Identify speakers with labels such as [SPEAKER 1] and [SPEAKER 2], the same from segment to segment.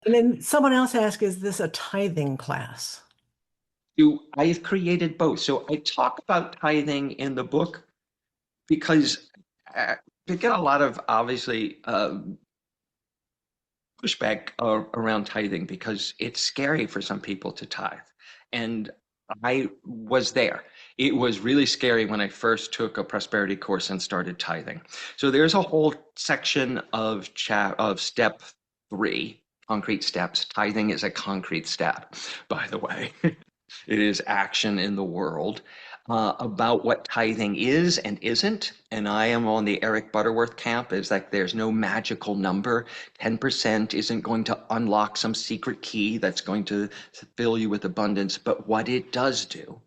[SPEAKER 1] And then someone else asked, is this a tithing class?
[SPEAKER 2] I've created both. So I talk about tithing in the book because we get a lot of obviously pushback around tithing because it's scary for some people to tithe. And I was there. It was really scary when I first took a prosperity course and started tithing. So there's a whole section of step 3, concrete steps. Tithing is a concrete step, by the way. It is action in the world, about what tithing is and isn't. And I am on the Eric Butterworth camp. Is like there's no magical number. 10% isn't going to unlock some secret key that's going to fill you with abundance. But what it does do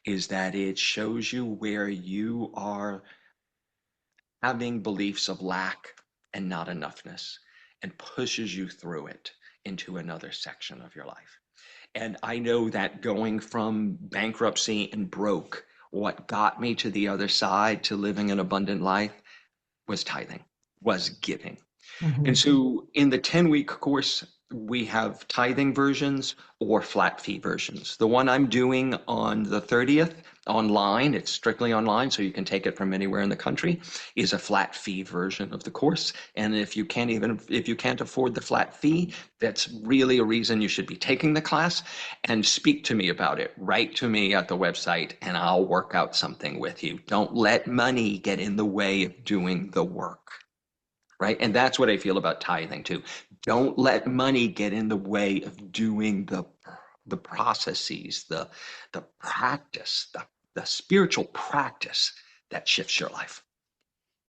[SPEAKER 2] is that it shows you where you are having beliefs of lack and not enoughness and pushes you through it into another section of your life. And I know that going from bankruptcy and broke, what got me to the other side to living an abundant life was tithing, was giving. And
[SPEAKER 1] Mhm.
[SPEAKER 2] so in the 10-week course, we have tithing versions or flat fee versions. The one I'm doing on the 30th online, it's strictly online, so you can take it from anywhere in the country, is a flat fee version of the course. And if you can't afford the flat fee, that's really a reason you should be taking the class and speak to me about it. Write to me at the website and I'll work out something with you. Don't let money get in the way of doing the work, right? And that's what I feel about tithing too. Don't let money get in the way of doing the processes, the practice, the spiritual practice that shifts your life.